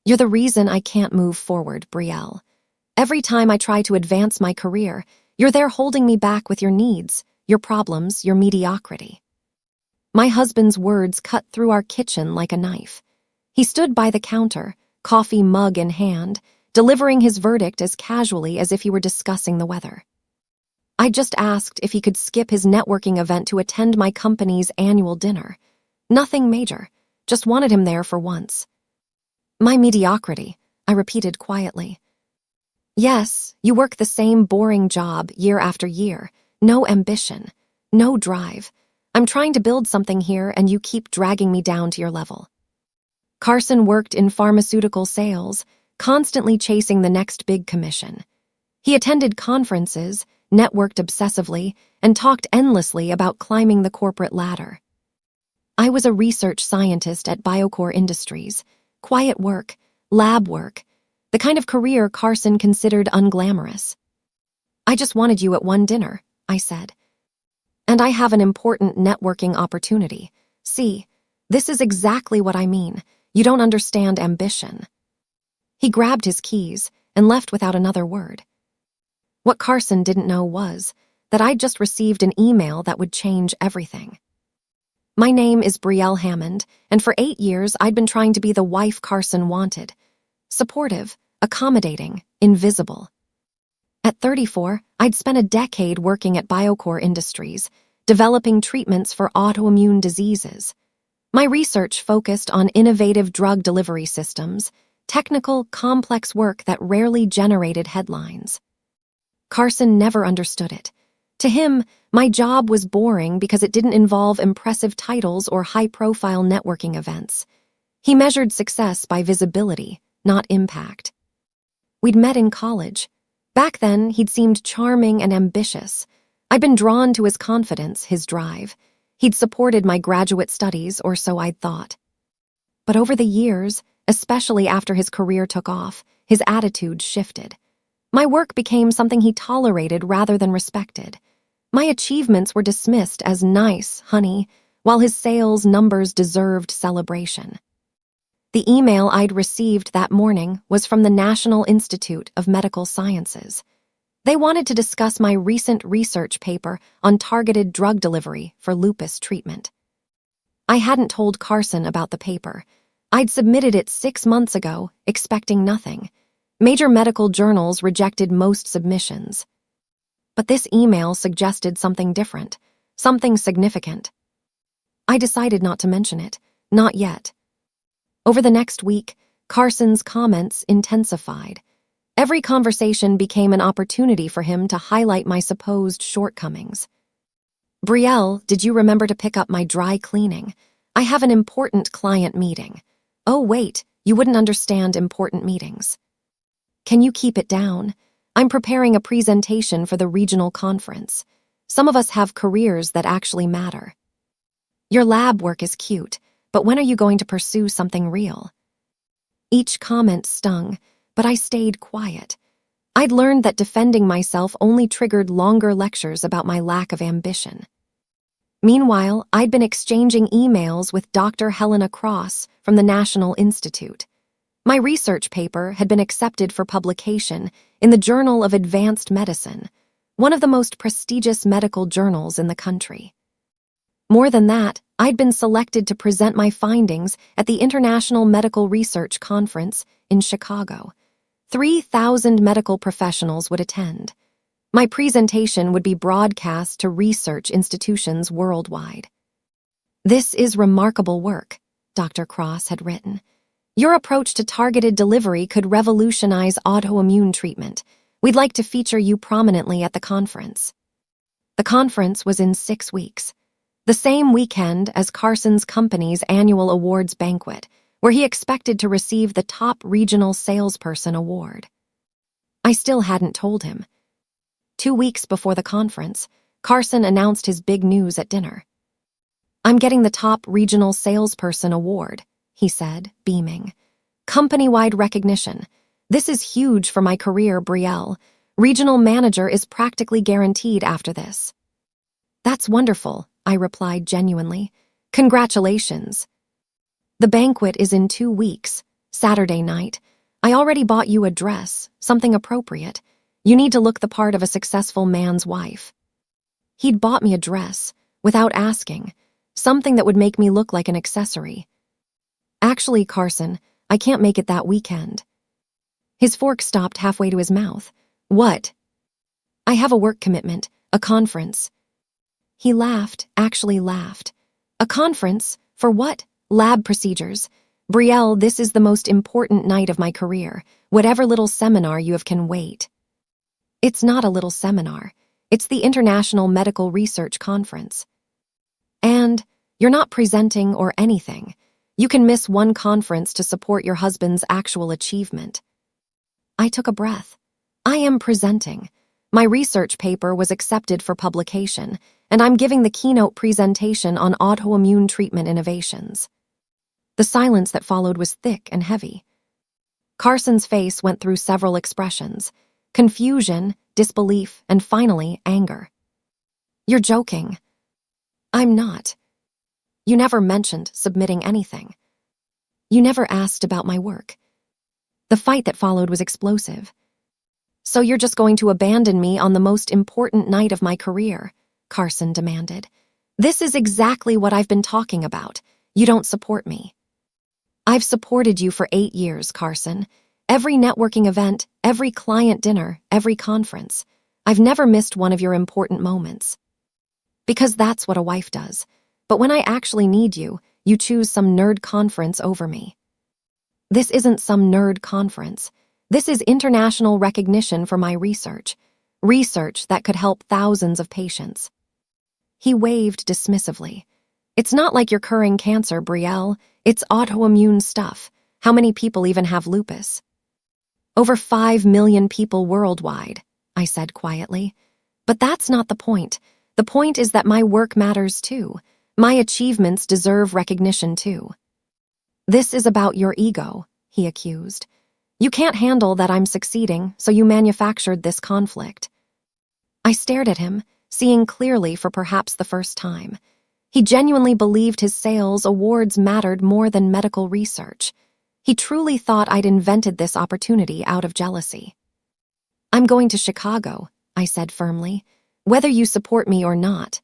You're the reason I can't move forward, Brielle. Every time I try to advance my career, you're there holding me back with your needs, your problems, your mediocrity. My husband's words cut through our kitchen like a knife. He stood by the counter, coffee mug in hand, delivering his verdict as casually as if he were discussing the weather. I just asked if he could skip his networking event to attend my company's annual dinner. Nothing major, just wanted him there for once. My mediocrity, I repeated quietly. Yes, you work the same boring job year after year. No ambition, no drive. I'm trying to build something here and you keep dragging me down to your level. Carson worked in pharmaceutical sales, constantly chasing the next big commission. He attended conferences, networked obsessively, and talked endlessly about climbing the corporate ladder. I was a research scientist at Mediocre Industries. Quiet work, lab work, the kind of career Carson considered unglamorous. I just wanted you at one dinner, I said. And I have an important networking opportunity. See, this is exactly what I mean. You don't understand ambition. He grabbed his keys and left without another word. What Carson didn't know was that I'd just received an email that would change everything. My name is Brielle Hammond, and for 8 years I'd been trying to be the wife Carson wanted. Supportive, accommodating, invisible. At 34, I'd spent a decade working at Mediocre Industries, developing treatments for autoimmune diseases. My research focused on innovative drug delivery systems, technical, complex work that rarely generated headlines. Carson never understood it. To him, my job was boring because it didn't involve impressive titles or high-profile networking events. He measured success by visibility, not impact. We'd met in college. Back then, he'd seemed charming and ambitious. I'd been drawn to his confidence, his drive. He'd supported my graduate studies, or so I'd thought. But over the years, especially after his career took off, his attitude shifted. My work became something he tolerated rather than respected. My achievements were dismissed as nice, honey, while his sales numbers deserved celebration. The email I'd received that morning was from the National Institute of Medical Sciences. They wanted to discuss my recent research paper on targeted drug delivery for lupus treatment. I hadn't told Carson about the paper. I'd submitted it 6 months ago, expecting nothing. Major medical journals rejected most submissions. But this email suggested something different, something significant. I decided not to mention it, not yet. Over the next week, Carson's comments intensified. Every conversation became an opportunity for him to highlight my supposed shortcomings. Brielle, did you remember to pick up my dry cleaning? I have an important client meeting. Oh, wait, you wouldn't understand important meetings. Can you keep it down? I'm preparing a presentation for the regional conference. Some of us have careers that actually matter. Your lab work is cute, but when are you going to pursue something real? Each comment stung, but I stayed quiet. I'd learned that defending myself only triggered longer lectures about my lack of ambition. Meanwhile, I'd been exchanging emails with Dr. Helena Cross from the National Institute. My research paper had been accepted for publication in the Journal of Advanced Medicine, one of the most prestigious medical journals in the country. More than that, I'd been selected to present my findings at the International Medical Research Conference in Chicago. 3,000 medical professionals would attend. My presentation would be broadcast to research institutions worldwide. This is remarkable work, Dr. Cross had written. Your approach to targeted delivery could revolutionize autoimmune treatment. We'd like to feature you prominently at the conference. The conference was in 6 weeks, the same weekend as Carson's company's annual awards banquet, where he expected to receive the top regional salesperson award. I still hadn't told him. 2 weeks before the conference, Carson announced his big news at dinner. I'm getting the top regional salesperson award, he said, beaming. Company-wide recognition. This is huge for my career, Brielle. Regional manager is practically guaranteed after this. That's wonderful, I replied genuinely. Congratulations. The banquet is in 2 weeks, Saturday night. I already bought you a dress, something appropriate. You need to look the part of a successful man's wife. He'd bought me a dress, without asking, something that would make me look like an accessory. Actually, Carson, I can't make it that weekend. His fork stopped halfway to his mouth. What? I have a work commitment, a conference. He laughed, actually laughed. A conference? For what? Lab procedures. Brielle, this is the most important night of my career. Whatever little seminar you have can wait. It's not a little seminar. It's the International Medical Research Conference. And you're not presenting or anything. You can miss one conference to support your husband's actual achievement. I took a breath. I am presenting. My research paper was accepted for publication, and I'm giving the keynote presentation on autoimmune treatment innovations. The silence that followed was thick and heavy. Carson's face went through several expressions: confusion, disbelief, and finally, anger. You're joking. I'm not. You never mentioned submitting anything. You never asked about my work. The fight that followed was explosive. So you're just going to abandon me on the most important night of my career? Carson demanded. This is exactly what I've been talking about. You don't support me. I've supported you for 8 years, Carson. Every networking event, every client dinner, every conference. I've never missed one of your important moments. Because that's what a wife does. But when I actually need you, you choose some nerd conference over me. This isn't some nerd conference. This is international recognition for my research. Research that could help thousands of patients. He waved dismissively. It's not like you're curing cancer, Brielle. It's autoimmune stuff. How many people even have lupus? Over 5 million people worldwide, I said quietly. But that's not the point. The point is that my work matters too. My achievements deserve recognition too. This is about your ego, he accused. You can't handle that I'm succeeding, so you manufactured this conflict. I stared at him, seeing clearly for perhaps the first time. He genuinely believed his sales awards mattered more than medical research. He truly thought I'd invented this opportunity out of jealousy. I'm going to Chicago, I said firmly, whether you support me or not.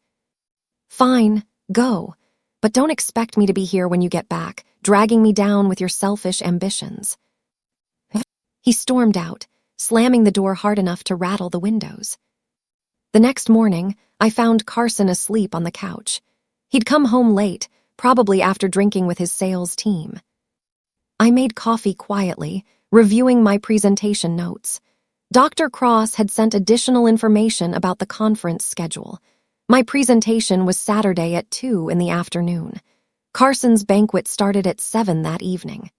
Fine, go, but don't expect me to be here when you get back, dragging me down with your selfish ambitions. He stormed out, slamming the door hard enough to rattle the windows. The next morning, I found Carson asleep on the couch. He'd come home late, probably after drinking with his sales team. I made coffee quietly, reviewing my presentation notes. Dr. Cross had sent additional information about the conference schedule. My presentation was Saturday at 2 in the afternoon. Carson's banquet started at 7 that evening.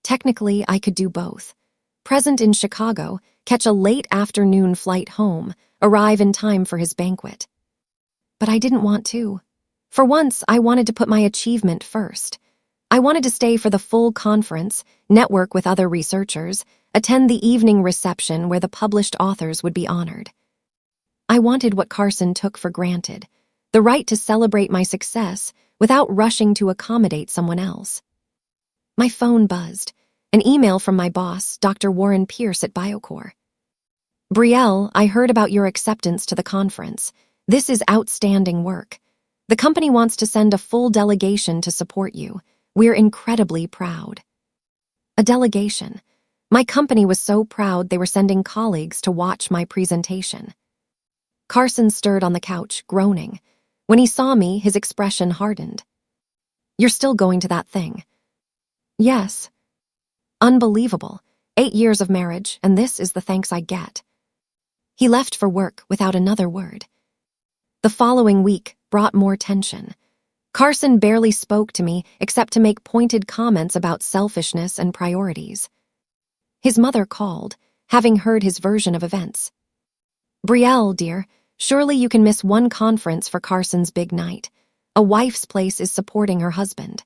Technically, I could do both. Present in Chicago, catch a late afternoon flight home, arrive in time for his banquet. But I didn't want to. For once, I wanted to put my achievement first. I wanted to stay for the full conference, network with other researchers, attend the evening reception where the published authors would be honored. I wanted what Carson took for granted, the right to celebrate my success without rushing to accommodate someone else. My phone buzzed. An email from my boss, Dr. Warren Pierce at Biocore. Brielle, I heard about your acceptance to the conference. This is outstanding work. The company wants to send a full delegation to support you. We're incredibly proud. A delegation. My company was so proud they were sending colleagues to watch my presentation. Carson stirred on the couch, groaning. When he saw me, his expression hardened. You're still going to that thing? Yes. Unbelievable. 8 years of marriage, and this is the thanks I get. He left for work without another word. The following week brought more tension. Carson barely spoke to me except to make pointed comments about selfishness and priorities. His mother called, having heard his version of events. Brielle, dear, surely you can miss one conference for Carson's big night. A wife's place is supporting her husband.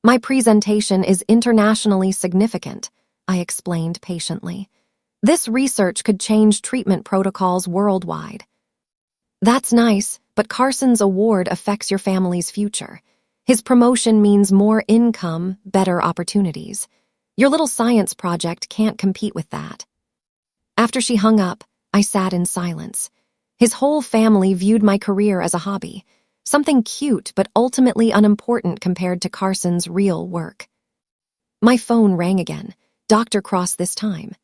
My presentation is internationally significant, I explained patiently. This research could change treatment protocols worldwide. That's nice, but Carson's award affects your family's future. His promotion means more income, better opportunities. Your little science project can't compete with that." After she hung up, I sat in silence. His whole family viewed my career as a hobby, something cute but ultimately unimportant compared to Carson's real work. My phone rang again, Dr. Cross this time.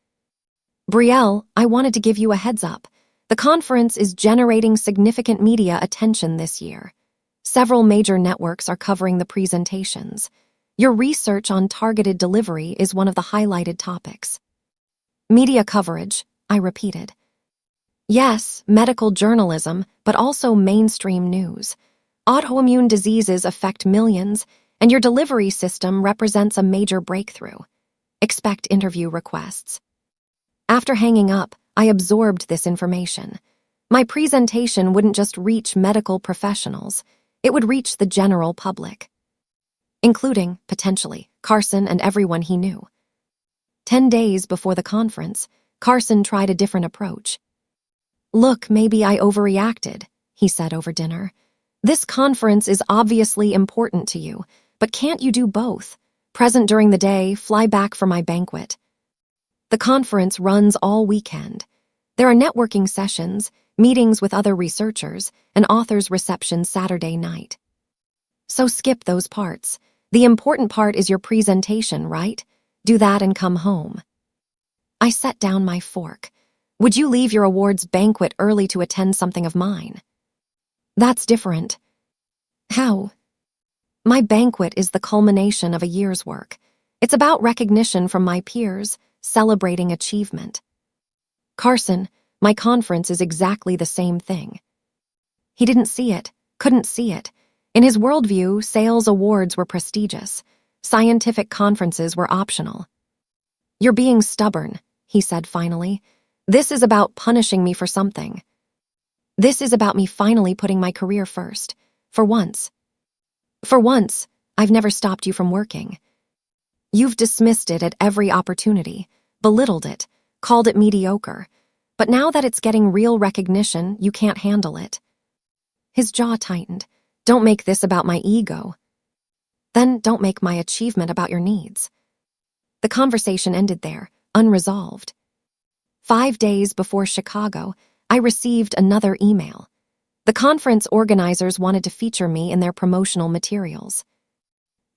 "Brielle, I wanted to give you a heads up. The conference is generating significant media attention this year. Several major networks are covering the presentations. Your research on targeted delivery is one of the highlighted topics." "Media coverage," I repeated. "Yes, medical journalism, but also mainstream news. Autoimmune diseases affect millions, and your delivery system represents a major breakthrough. Expect interview requests." After hanging up, I absorbed this information. My presentation wouldn't just reach medical professionals, it would reach the general public, including, potentially, Carson and everyone he knew. 10 days before the conference, Carson tried a different approach. "Look, maybe I overreacted," he said over dinner. "This conference is obviously important to you, but can't you do both? Present during the day, fly back for my banquet." The conference runs all weekend. There are networking sessions, meetings with other researchers, and authors' reception Saturday night. So skip those parts. The important part is your presentation, right? Do that and come home. I set down my fork. "Would you leave your awards banquet early to attend something of mine?" "That's different." "How?" "My banquet is the culmination of a year's work. It's about recognition from my peers, celebrating achievement. Carson, my conference is exactly the same thing." He didn't see it, couldn't see it. In his worldview, sales awards were prestigious. Scientific conferences were optional. "You're being stubborn," he said finally. "This is about punishing me for something. This is about me finally putting my career first. For once. For once, I've never stopped you from working. You've dismissed it at every opportunity, belittled it, called it mediocre. But now that it's getting real recognition, you can't handle it." His jaw tightened. "Don't make this about my ego." "Then don't make my achievement about your needs." The conversation ended there, unresolved. 5 days before Chicago, I received another email. The conference organizers wanted to feature me in their promotional materials.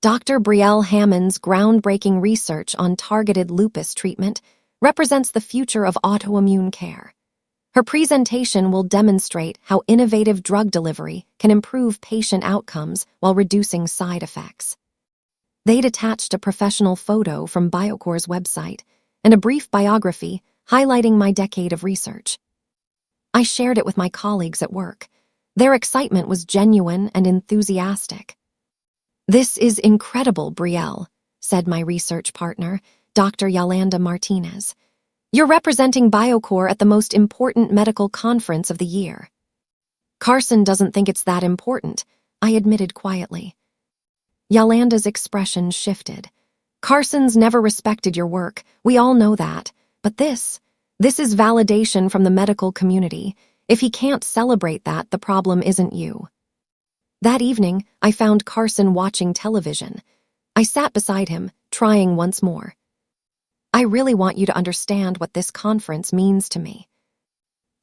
Dr. Brielle Hammond's groundbreaking research on targeted lupus treatment represents the future of autoimmune care. Her presentation will demonstrate how innovative drug delivery can improve patient outcomes while reducing side effects. They'd attached a professional photo from BioCore's website and a brief biography highlighting my decade of research. I shared it with my colleagues at work. Their excitement was genuine and enthusiastic. "This is incredible, Brielle," said my research partner, Dr. Yolanda Martinez. "You're representing BioCore at the most important medical conference of the year." "Carson doesn't think it's that important," I admitted quietly. Yolanda's expression shifted. "Carson's never respected your work, we all know that. But this is validation from the medical community. If he can't celebrate that, the problem isn't you." That evening, I found Carson watching television. I sat beside him, trying once more. "I really want you to understand what this conference means to me.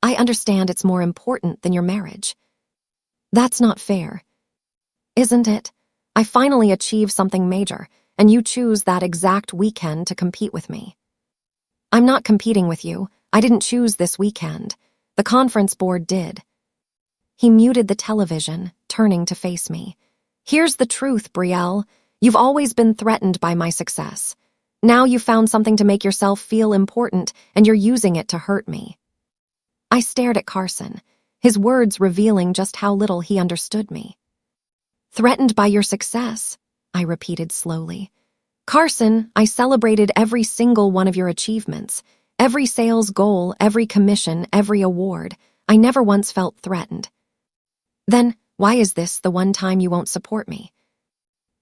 I understand it's more important than your marriage." "That's not fair." "Isn't it? I finally achieved something major, and you choose that exact weekend to compete with me." "I'm not competing with you. I didn't choose this weekend. The conference board did." He muted the television, turning to face me. "Here's the truth, Brielle. You've always been threatened by my success. Now you've found something to make yourself feel important, and you're using it to hurt me." I stared at Carson, his words revealing just how little he understood me. "Threatened by your success," I repeated slowly. "Carson, I celebrated every single one of your achievements, every sales goal, every commission, every award. I never once felt threatened." "Then, why is this the one time you won't support me?"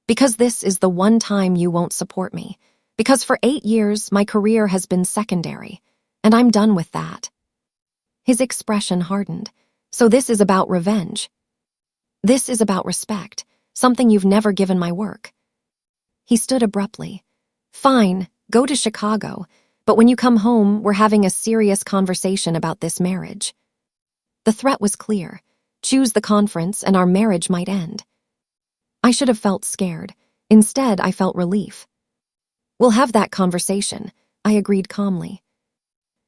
"Because this is the one time you won't support me. Because for 8 years, my career has been secondary, and I'm done with that." His expression hardened. "So this is about revenge. This is about respect, something you've never given my work." He stood abruptly. "Fine, Go to Chicago, but when you come home, we're having a serious conversation about this marriage. The threat was clear. Choose the conference and our marriage might end. I should have felt scared. Instead, I felt relief. We'll have that conversation, I agreed calmly.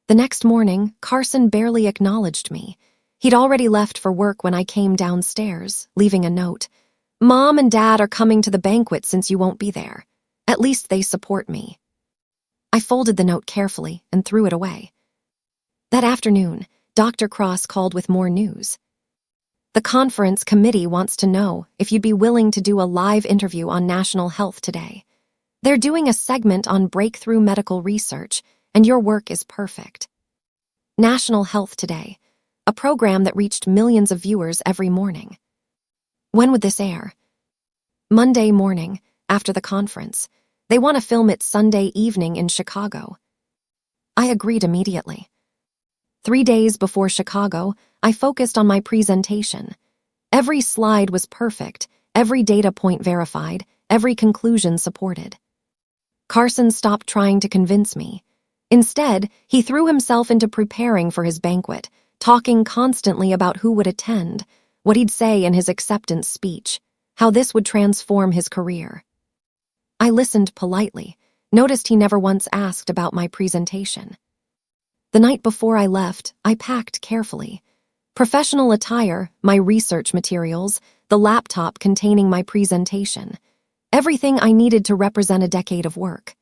The next morning, Carson barely acknowledged me. He'd already left for work when I came downstairs, leaving a note. Mom and Dad are coming to the banquet since you won't be there. At least they support me. I folded the note carefully and threw it away. That afternoon, Dr. Cross called with more news. The conference committee wants to know if you'd be willing to do a live interview on National Health Today. They're doing a segment on breakthrough medical research, and your work is perfect. National Health Today, a program that reached millions of viewers every morning. When would this air? Monday morning, after the conference. They want to film it Sunday evening in Chicago. I agreed immediately. 3 days before Chicago, I focused on my presentation. Every slide was perfect, every data point verified, every conclusion supported. Carson stopped trying to convince me. Instead, he threw himself into preparing for his banquet, talking constantly about who would attend, what he'd say in his acceptance speech, how this would transform his career. I listened politely, noticed he never once asked about my presentation. The night before I left, I packed carefully. Professional attire, my research materials, the laptop containing my presentation. Everything I needed to represent a decade of work.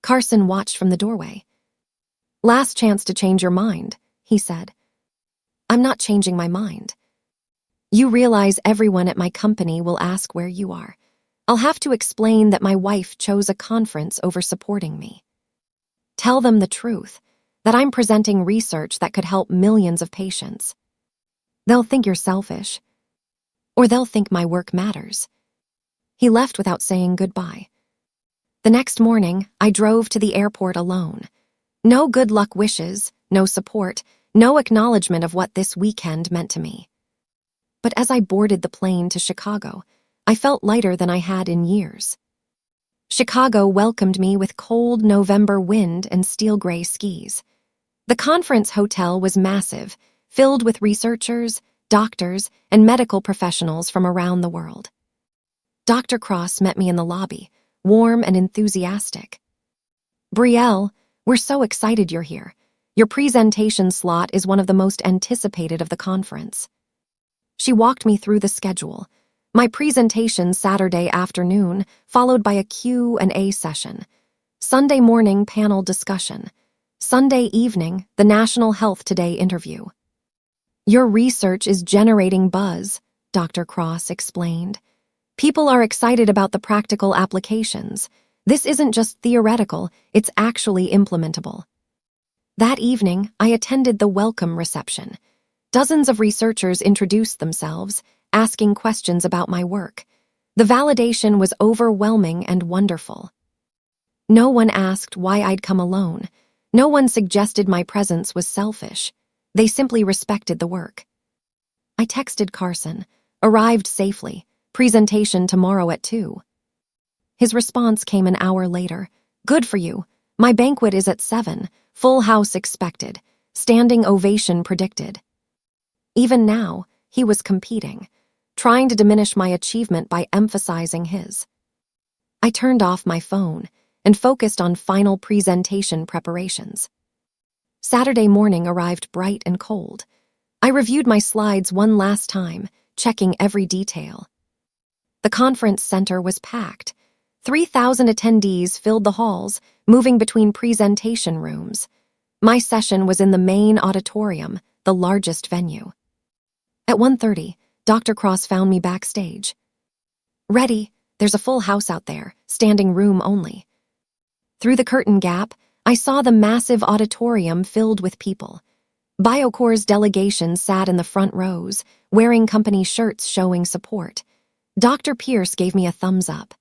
Carson watched from the doorway. Last chance to change your mind, he said. I'm not changing my mind. You realize everyone at my company will ask where you are. I'll have to explain that my wife chose a conference over supporting me. Tell them the truth, that I'm presenting research that could help millions of patients. They'll think you're selfish, or they'll think my work matters. He left without saying goodbye. The next morning, I drove to the airport alone. No good luck wishes, no support, no acknowledgement of what this weekend meant to me. But as I boarded the plane to Chicago, I felt lighter than I had in years. Chicago welcomed me with cold November wind and steel gray skis. The conference hotel was massive, filled with researchers, doctors, and medical professionals from around the world. Dr. Cross met me in the lobby, warm and enthusiastic. Brielle, we're so excited you're here. Your presentation slot is one of the most anticipated of the conference. She walked me through the schedule. My presentation Saturday afternoon, followed by a Q&A session. Sunday morning panel discussion. Sunday evening, the National Health Today interview. Your research is generating buzz, Dr. Cross explained. People are excited about the practical applications. This isn't just theoretical, it's actually implementable. That evening, I attended the welcome reception. Dozens of researchers introduced themselves, asking questions about my work. The validation was overwhelming and wonderful. No one asked why I'd come alone. No one suggested my presence was selfish. They simply respected the work. I texted Carson, arrived safely, presentation tomorrow at 2. His response came an hour later. Good for you. My banquet is at 7, full house expected, standing ovation predicted. Even now, he was competing, trying to diminish my achievement by emphasizing his. I turned off my phone and focused on final presentation preparations. Saturday morning arrived bright and cold. I reviewed my slides one last time, checking every detail. The conference center was packed. 3,000 attendees filled the halls, moving between presentation rooms. My session was in the main auditorium, the largest venue. At 1:30, Dr. Cross found me backstage. Ready, there's a full house out there, standing room only. Through the curtain gap, I saw the massive auditorium filled with people. BioCore's delegation sat in the front rows, wearing company shirts showing support. Dr. Pierce gave me a thumbs up.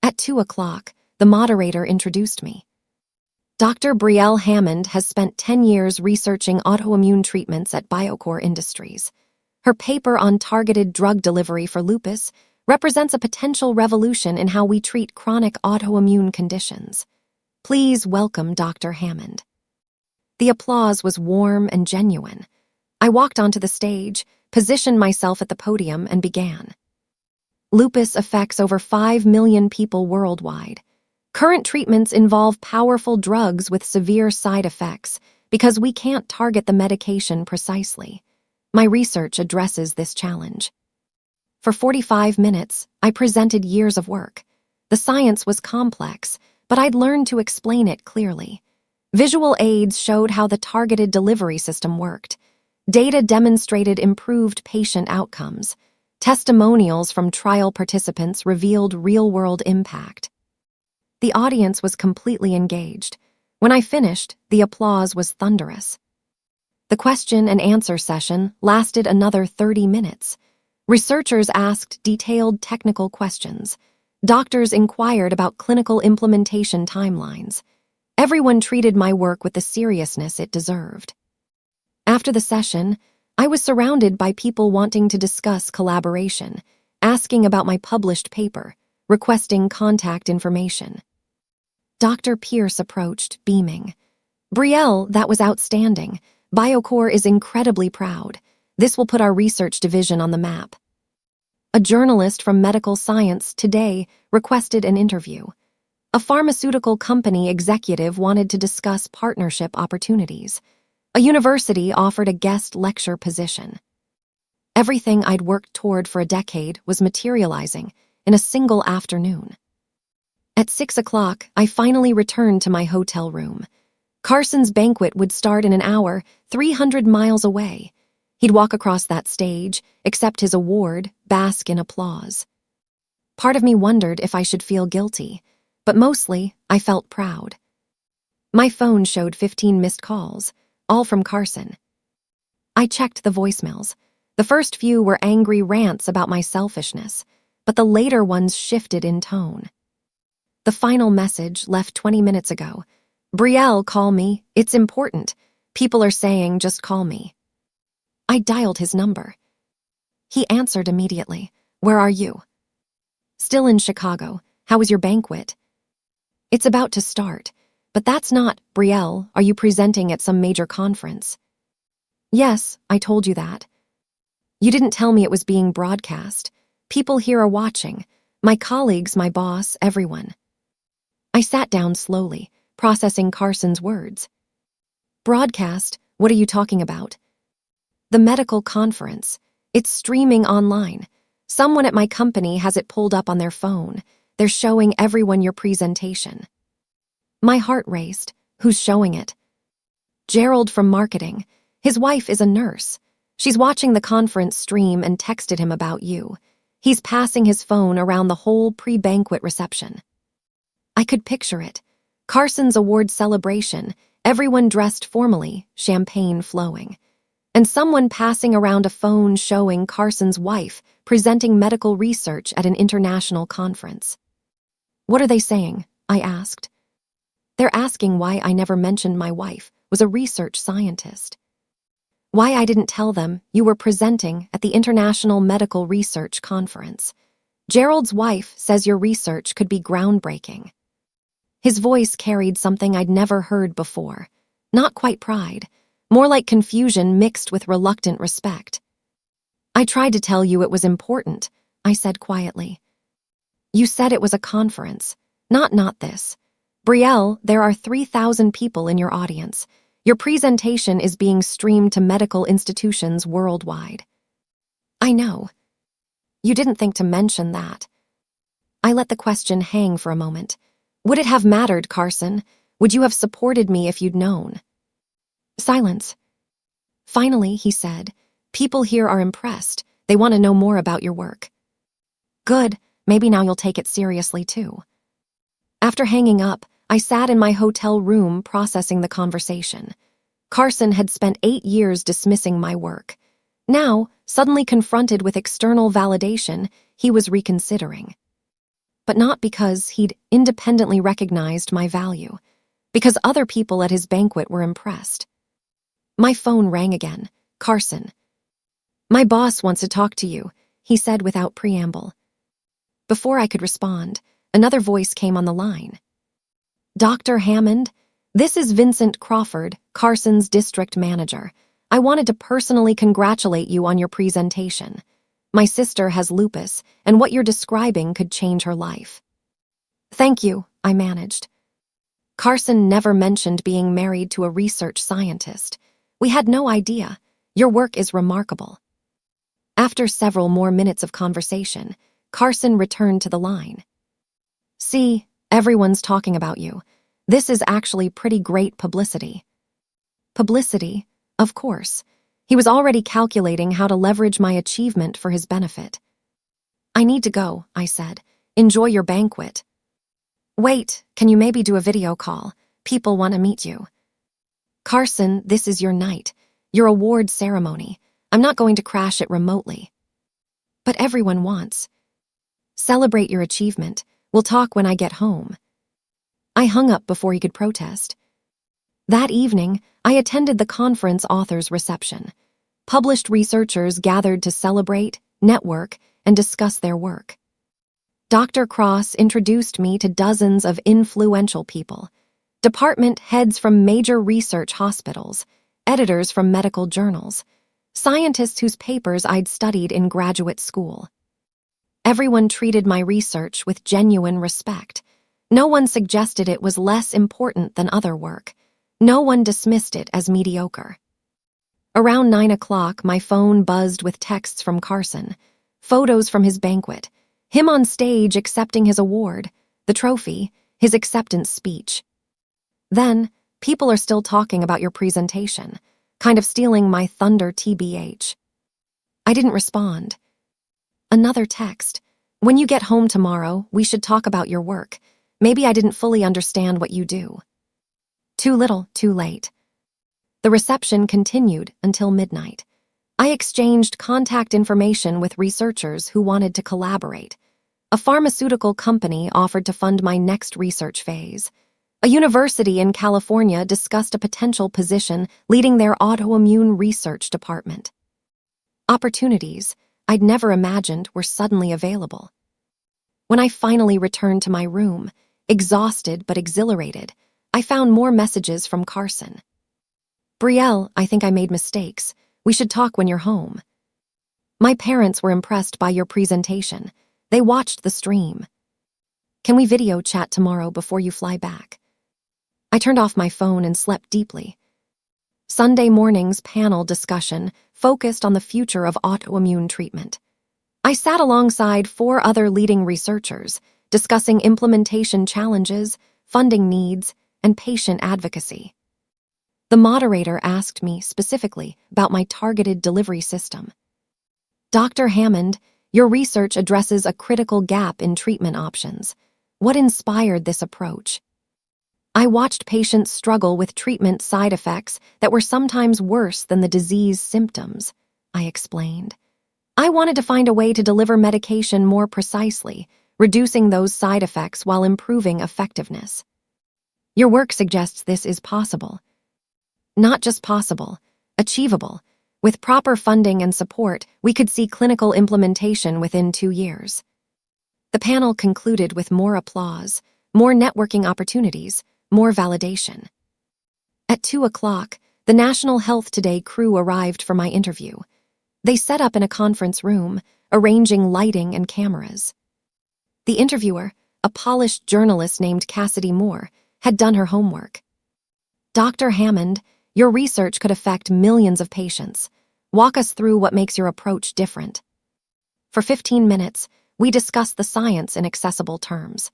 At 2 o'clock, the moderator introduced me. Dr. Brielle Hammond has spent 10 years researching autoimmune treatments at BioCore Industries. Her paper on targeted drug delivery for lupus represents a potential revolution in how we treat chronic autoimmune conditions. Please welcome Dr. Hammond." The applause was warm and genuine. I walked onto the stage, positioned myself at the podium, and began. Lupus affects over 5 million people worldwide. Current treatments involve powerful drugs with severe side effects because we can't target the medication precisely. My research addresses this challenge. For 45 minutes, I presented years of work. The science was complex, but I'd learned to explain it clearly. Visual aids showed how the targeted delivery system worked. Data demonstrated improved patient outcomes. Testimonials from trial participants revealed real-world impact. The audience was completely engaged. When I finished, the applause was thunderous. The question and answer session lasted another 30 minutes. Researchers asked detailed technical questions. Doctors inquired about clinical implementation timelines. Everyone treated my work with the seriousness it deserved. After the session, I was surrounded by people wanting to discuss collaboration, asking about my published paper, requesting contact information. Dr. Pierce approached, beaming. "Brielle, that was outstanding. Biocore is incredibly proud. This will put our research division on the map." A journalist from Medical Science Today requested an interview. A pharmaceutical company executive wanted to discuss partnership opportunities. A university offered a guest lecture position. Everything I'd worked toward for a decade was materializing in a single afternoon. At 6 o'clock, I finally returned to my hotel room. Carson's banquet would start in an hour, 300 miles away. He'd walk across that stage, accept his award, bask in applause. Part of me wondered if I should feel guilty, but mostly I felt proud. My phone showed 15 missed calls, all from Carson. I checked the voicemails. The first few were angry rants about my selfishness, but the later ones shifted in tone. The final message, left 20 minutes ago. "Brielle, call me. It's important. People are saying just call me." I dialed his number. He answered immediately. "Where are you?" "Still in Chicago. How was your banquet?" "It's about to start. But that's not, Brielle, are you presenting at some major conference?" "Yes, I told you that." "You didn't tell me it was being broadcast. People here are watching. My colleagues, my boss, everyone." I sat down slowly, processing Carson's words. "Broadcast? What are you talking about?" "The medical conference. It's streaming online. Someone at my company has it pulled up on their phone. They're showing everyone your presentation." My heart raced. "Who's showing it?" "Gerald from marketing. His wife is a nurse. She's watching the conference stream and texted him about you. He's passing his phone around the whole pre-banquet reception." I could picture it. Carson's award celebration, everyone dressed formally, champagne flowing. And someone passing around a phone showing Carson's wife presenting medical research at an international conference. "What are they saying?" I asked. "They're asking why I never mentioned my wife was a research scientist. Why I didn't tell them you were presenting at the International Medical Research Conference. Gerald's wife says your research could be groundbreaking." His voice carried something I'd never heard before. Not quite pride, more like confusion mixed with reluctant respect. "I tried to tell you it was important," I said quietly. "You said it was a conference. Not this. Brielle, there are 3,000 people in your audience. Your presentation is being streamed to medical institutions worldwide." "I know. You didn't think to mention that." I let the question hang for a moment. Would it have mattered, Carson? Would you have supported me if you'd known? Silence. Finally, he said, "People here are impressed. They want to know more about your work." "Good. Maybe now you'll take it seriously, too." After hanging up, I sat in my hotel room processing the conversation. Carson had spent 8 years dismissing my work. Now, suddenly confronted with external validation, he was reconsidering. But not because he'd independently recognized my value, because other people at his banquet were impressed. My phone rang again. "Carson." "My boss wants to talk to you," he said without preamble. Before I could respond, another voice came on the line. Dr. Hammond, this is Vincent Crawford, Carson's district manager. I wanted to personally congratulate you on your presentation. My sister has lupus, and what you're describing could change her life. Thank you, I managed. Carson never mentioned being married to a research scientist. We had no idea. Your work is remarkable. After several more minutes of conversation, Carson returned to the line. See, everyone's talking about you. This is actually pretty great publicity. Publicity? Of course. He was already calculating how to leverage my achievement for his benefit. I need to go, I said. Enjoy your banquet. Wait, can you maybe do a video call? People want to meet you. Carson, this is your night. Your award ceremony. I'm not going to crash it remotely. But everyone wants. Celebrate your achievement. We'll talk when I get home. I hung up before he could protest. That evening, I attended the conference authors' reception. Published researchers gathered to celebrate, network, and discuss their work. Dr. Cross introduced me to dozens of influential people, department heads from major research hospitals, editors from medical journals, scientists whose papers I'd studied in graduate school. Everyone treated my research with genuine respect. No one suggested it was less important than other work. No one dismissed it as mediocre. Around 9 o'clock, my phone buzzed with texts from Carson, photos from his banquet, him on stage accepting his award, the trophy, his acceptance speech. Then, people are still talking about your presentation, kind of stealing my thunder TBH. I didn't respond. Another text. When you get home tomorrow, we should talk about your work. Maybe I didn't fully understand what you do. Too little, too late. The reception continued until midnight. I exchanged contact information with researchers who wanted to collaborate. A pharmaceutical company offered to fund my next research phase. A university in California discussed a potential position leading their autoimmune research department. Opportunities I'd never imagined were suddenly available. When I finally returned to my room, exhausted but exhilarated, I found more messages from Carson. Brielle, I think I made mistakes. We should talk when you're home. My parents were impressed by your presentation. They watched the stream. Can we video chat tomorrow before you fly back? I turned off my phone and slept deeply. Sunday morning's panel discussion focused on the future of autoimmune treatment. I sat alongside 4 other leading researchers, discussing implementation challenges, funding needs, and patient advocacy. The moderator asked me specifically about my targeted delivery system. Dr. Hammond, your research addresses a critical gap in treatment options. What inspired this approach? I watched patients struggle with treatment side effects that were sometimes worse than the disease symptoms, I explained. I wanted to find a way to deliver medication more precisely, reducing those side effects while improving effectiveness. Your work suggests this is possible. Not just possible, achievable. With proper funding and support, we could see clinical implementation within 2 years. The panel concluded with more applause, more networking opportunities, more validation. At 2 o'clock, the National Health Today crew arrived for my interview. They set up in a conference room, arranging lighting and cameras. The interviewer, a polished journalist named Cassidy Moore, had done her homework. Dr. Hammond, your research could affect millions of patients. Walk us through what makes your approach different. For 15 minutes, we discussed the science in accessible terms.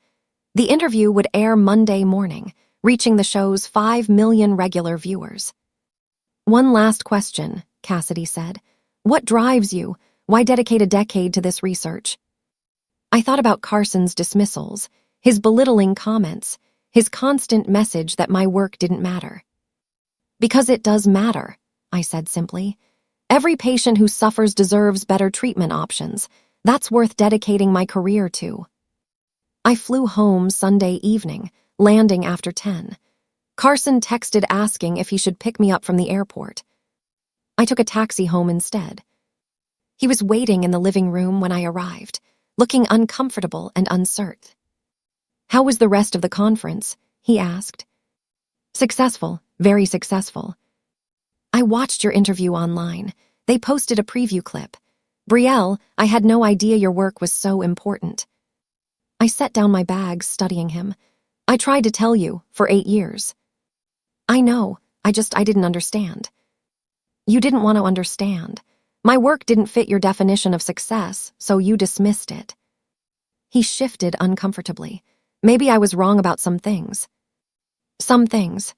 The interview would air Monday morning, reaching the show's 5 million regular viewers. One last question, Cassidy said. What drives you? Why dedicate a decade to this research? I thought about Carson's dismissals, his belittling comments, his constant message that my work didn't matter. Because it does matter, I said simply. Every patient who suffers deserves better treatment options. That's worth dedicating my career to. I flew home Sunday evening, landing after 10. Carson texted asking if he should pick me up from the airport. I took a taxi home instead. He was waiting in the living room when I arrived, looking uncomfortable and uncertain. How was the rest of the conference? he asked. Successful, very successful. I watched your interview online. They posted a preview clip. Brielle, I had no idea your work was so important. I set down my bags, studying him. I tried to tell you, for 8 years. I know, I didn't understand. You didn't want to understand. My work didn't fit your definition of success, so you dismissed it. He shifted uncomfortably. Maybe I was wrong about some things. Some things.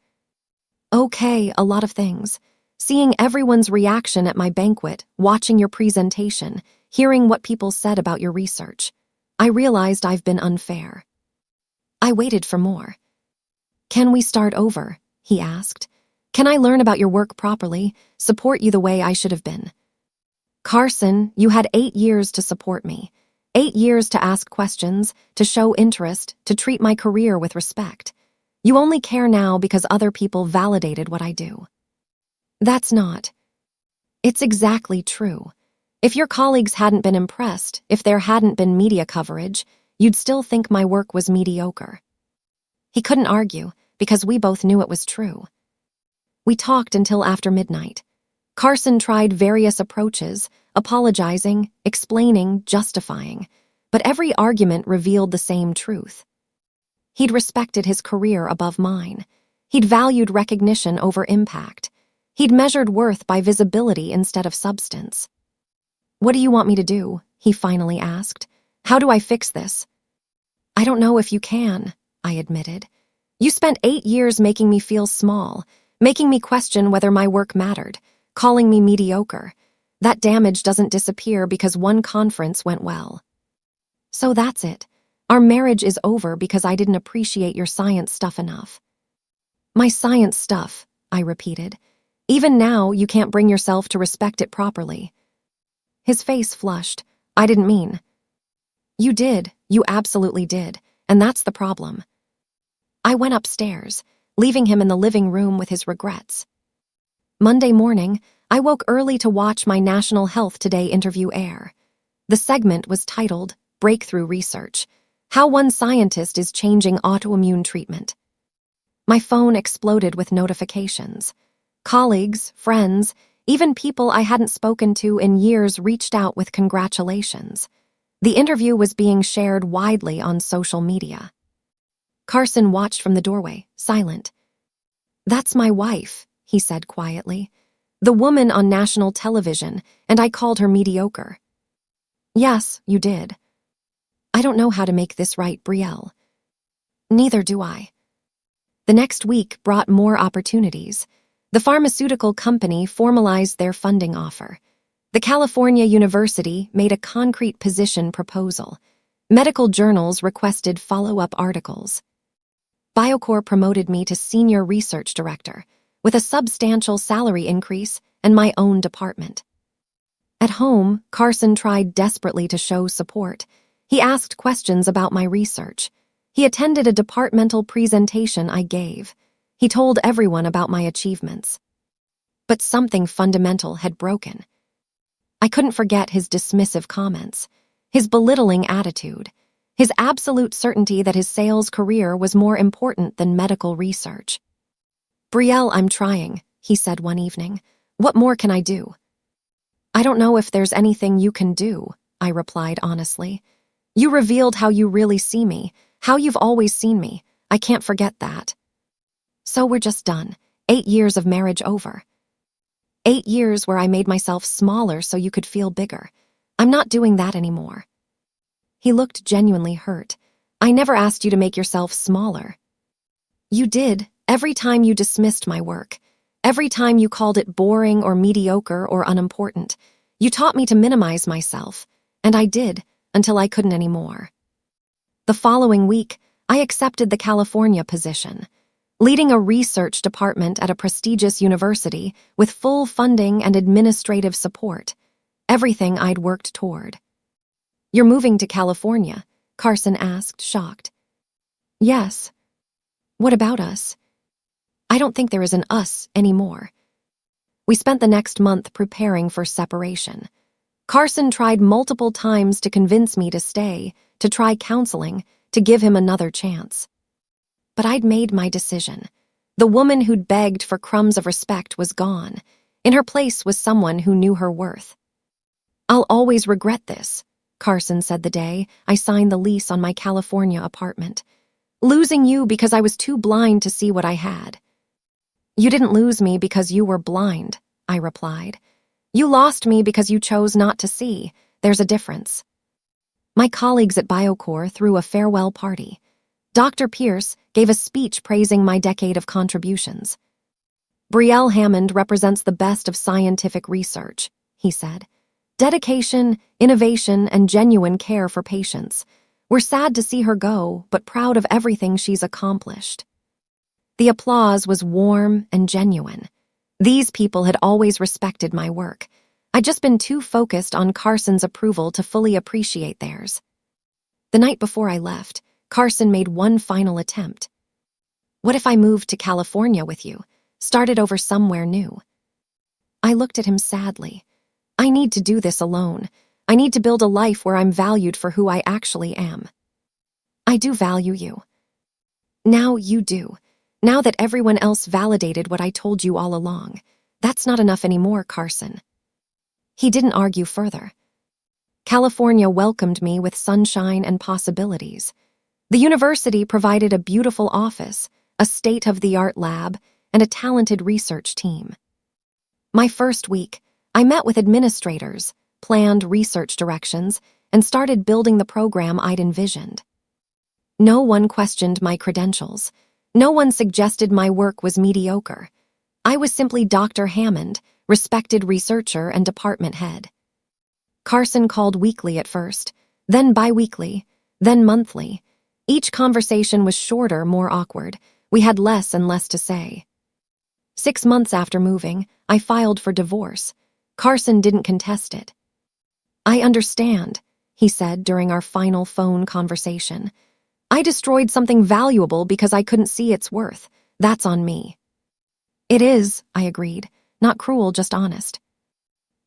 Okay, a lot of things. Seeing everyone's reaction at my banquet, watching your presentation, hearing what people said about your research. I realized I've been unfair. I waited for more. Can we start over? He asked. Can I learn about your work properly, support you the way I should have been? Carson, you had 8 years to support me. 8 years to ask questions, to show interest, to treat my career with respect. You only care now because other people validated what I do. That's not. It's exactly true. If your colleagues hadn't been impressed, if there hadn't been media coverage, you'd still think my work was mediocre. He couldn't argue, because we both knew it was true. We talked until after midnight. Carson tried various approaches, apologizing, explaining, justifying, but every argument revealed the same truth. He'd respected his career above mine. He'd valued recognition over impact. He'd measured worth by visibility instead of substance. What do you want me to do? He finally asked. How do I fix this? I don't know if you can, I admitted. You spent 8 years making me feel small, making me question whether my work mattered, calling me mediocre. That damage doesn't disappear because one conference went well. So that's it. Our marriage is over because I didn't appreciate your science stuff enough. My science stuff, I repeated. Even now, you can't bring yourself to respect it properly. His face flushed. I didn't mean. You did. You absolutely did. And that's the problem. I went upstairs, leaving him in the living room with his regrets. Monday morning, I woke early to watch my National Health Today interview air. The segment was titled Breakthrough Research: How One Scientist is Changing Autoimmune Treatment. My phone exploded with notifications. Colleagues, friends, even people I hadn't spoken to in years reached out with congratulations. The interview was being shared widely on social media. Carson watched from the doorway, silent. That's my wife, he said quietly. The woman on national television, and I called her mediocre. Yes, you did. I don't know how to make this right, Brielle. Neither do I. The next week brought more opportunities. The pharmaceutical company formalized their funding offer. The California University made a concrete position proposal. Medical journals requested follow-up articles. Biocore promoted me to senior research director, with a substantial salary increase and my own department. At home, Carson tried desperately to show support. He asked questions about my research. He attended a departmental presentation I gave. He told everyone about my achievements. But something fundamental had broken. I couldn't forget his dismissive comments, his belittling attitude, his absolute certainty that his sales career was more important than medical research. Brielle, I'm trying, he said one evening. What more can I do? I don't know if there's anything you can do, I replied honestly. You revealed how you really see me, how you've always seen me. I can't forget that. So we're just done. 8 years of marriage over. 8 years where I made myself smaller so you could feel bigger. I'm not doing that anymore. He looked genuinely hurt. I never asked you to make yourself smaller. You did, every time you dismissed my work. Every time you called it boring or mediocre or unimportant. You taught me to minimize myself. And I did, until I couldn't anymore. The following week, I accepted the California position. Leading a research department at a prestigious university with full funding and administrative support. Everything I'd worked toward. You're moving to California? Carson asked, shocked. Yes. What about us? I don't think there is an us anymore. We spent the next month preparing for separation. Carson tried multiple times to convince me to stay, to try counseling, to give him another chance. But I'd made my decision. The woman who'd begged for crumbs of respect was gone. In her place was someone who knew her worth. "I'll always regret this," Carson said the day I signed the lease on my California apartment. "Losing you because I was too blind to see what I had." "You didn't lose me because you were blind," I replied. "You lost me because you chose not to see. There's a difference." My colleagues at BioCore threw a farewell party. Dr. Pierce gave a speech praising my decade of contributions. "Brielle Hammond represents the best of scientific research," he said. "Dedication, innovation, and genuine care for patients. We're sad to see her go, but proud of everything she's accomplished." The applause was warm and genuine. These people had always respected my work. I'd just been too focused on Carson's approval to fully appreciate theirs. The night before I left, Carson made one final attempt. "What if I moved to California with you, started over somewhere new?" I looked at him sadly. I need to do this alone. I need to build a life where I'm valued for who I actually am. "I do value you." "Now you do. Now that everyone else validated what I told you all along. That's not enough anymore, Carson." He didn't argue further. California welcomed me with sunshine and possibilities. The university provided a beautiful office, a state-of-the-art lab, and a talented research team. My first week, I met with administrators, planned research directions, and started building the program I'd envisioned. No one questioned my credentials. No one suggested my work was mediocre. I was simply Dr. Hammond, respected researcher and department head. Carson called weekly at first, then bi-weekly, then monthly. Each conversation was shorter, more awkward. We had less and less to say. 6 months after moving, I filed for divorce. Carson didn't contest it. "I understand," he said during our final phone conversation. "I destroyed something valuable because I couldn't see its worth. That's on me." "It is," I agreed. "Not cruel, just honest."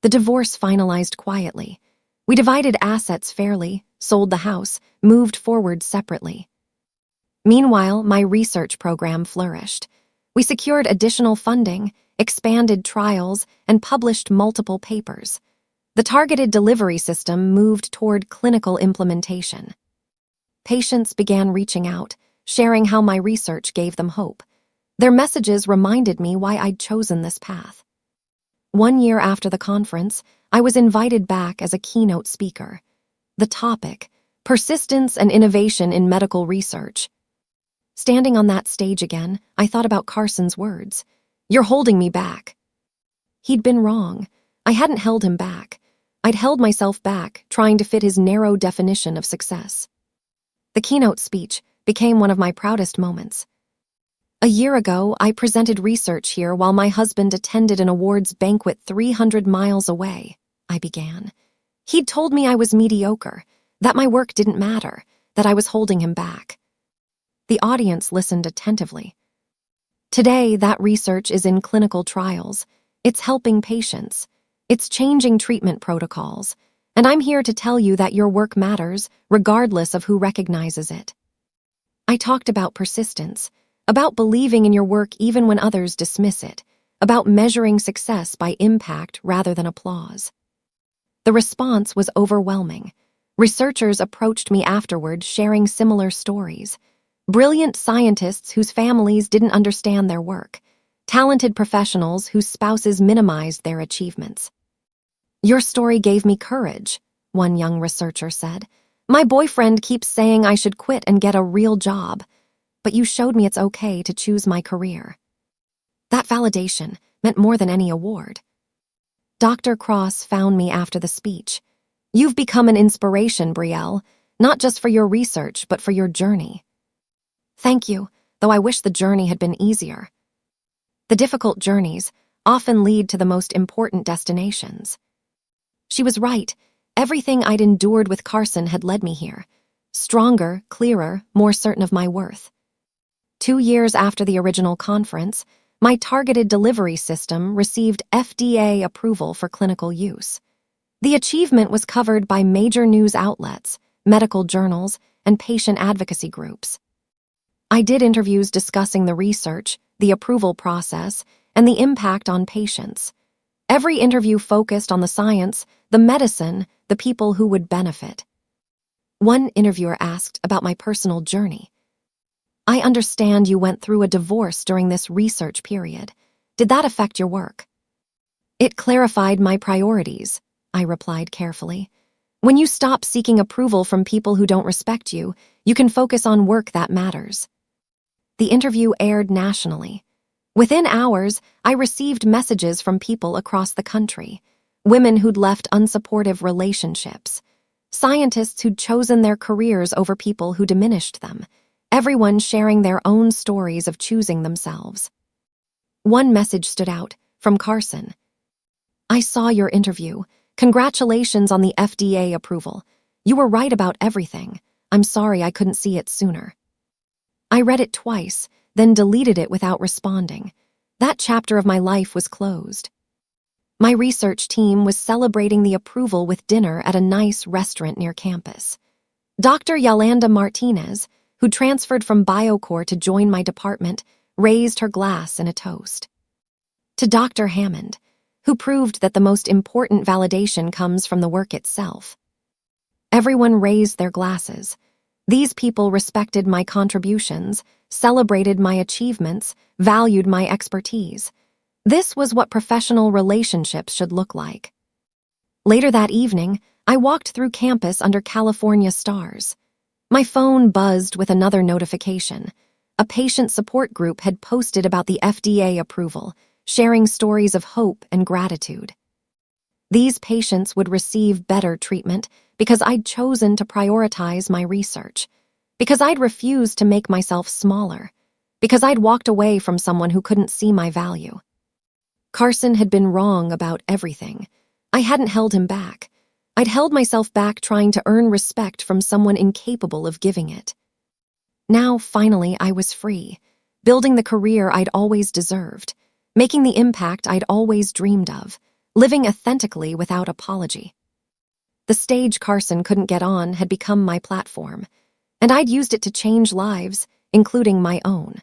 The divorce finalized quietly. We divided assets fairly, sold the house, moved forward separately. Meanwhile, my research program flourished. We secured additional funding, expanded trials, and published multiple papers. The targeted delivery system moved toward clinical implementation. Patients began reaching out, sharing how my research gave them hope. Their messages reminded me why I'd chosen this path. 1 year after the conference, I was invited back as a keynote speaker. The topic: persistence and innovation in medical research. Standing on that stage again, I thought about Carson's words. "You're holding me back." He'd been wrong. I hadn't held him back. I'd held myself back, trying to fit his narrow definition of success. The keynote speech became one of my proudest moments. "A year ago, I presented research here while my husband attended an awards banquet 300 miles away," I began. "He'd told me I was mediocre, that my work didn't matter, that I was holding him back." The audience listened attentively. "Today, that research is in clinical trials. It's helping patients. It's changing treatment protocols. And I'm here to tell you that your work matters, regardless of who recognizes it." I talked about persistence, about believing in your work even when others dismiss it, about measuring success by impact rather than applause. The response was overwhelming. Researchers approached me afterward sharing similar stories. Brilliant scientists whose families didn't understand their work. Talented professionals whose spouses minimized their achievements. "Your story gave me courage," one young researcher said. "My boyfriend keeps saying I should quit and get a real job, but you showed me it's okay to choose my career." That validation meant more than any award. Dr. Cross found me after the speech. "You've become an inspiration, Brielle, not just for your research, but for your journey." "Thank you, though I wish the journey had been easier." The difficult journeys often lead to the most important destinations. She was right. Everything I'd endured with Carson had led me here. Stronger, clearer, more certain of my worth. 2 years after the original conference, my targeted delivery system received FDA approval for clinical use. The achievement was covered by major news outlets, medical journals, and patient advocacy groups. I did interviews discussing the research, the approval process, and the impact on patients. Every interview focused on the science, the medicine, the people who would benefit. One interviewer asked about my personal journey. I understand you went through a divorce during this research period. Did that affect your work? It clarified my priorities, I replied carefully. When you stop seeking approval from people who don't respect you, you can focus on work that matters. The interview aired nationally. Within hours, I received messages from people across the country. Women who'd left unsupportive relationships. Scientists who'd chosen their careers over people who diminished them. Everyone sharing their own stories of choosing themselves. One message stood out, from Carson. I saw your interview. Congratulations on the FDA approval. You were right about everything. I'm sorry I couldn't see it sooner. I read it twice, then deleted it without responding. That chapter of my life was closed. My research team was celebrating the approval with dinner at a nice restaurant near campus. Dr. Yolanda Martinez, who transferred from Biocore to join my department, raised her glass in a toast. To Dr. Hammond, who proved that the most important validation comes from the work itself. Everyone raised their glasses. These people respected my contributions, celebrated my achievements, valued my expertise. This was what professional relationships should look like. Later that evening, I walked through campus under California stars. My phone buzzed with another notification. A patient support group had posted about the FDA approval, sharing stories of hope and gratitude. These patients would receive better treatment because I'd chosen to prioritize my research, because I'd refused to make myself smaller, because I'd walked away from someone who couldn't see my value. Carson had been wrong about everything. I hadn't held him back. I'd held myself back trying to earn respect from someone incapable of giving it. Now, finally, I was free, building the career I'd always deserved, making the impact I'd always dreamed of, living authentically without apology. The stage Carson couldn't get on had become my platform, and I'd used it to change lives, including my own.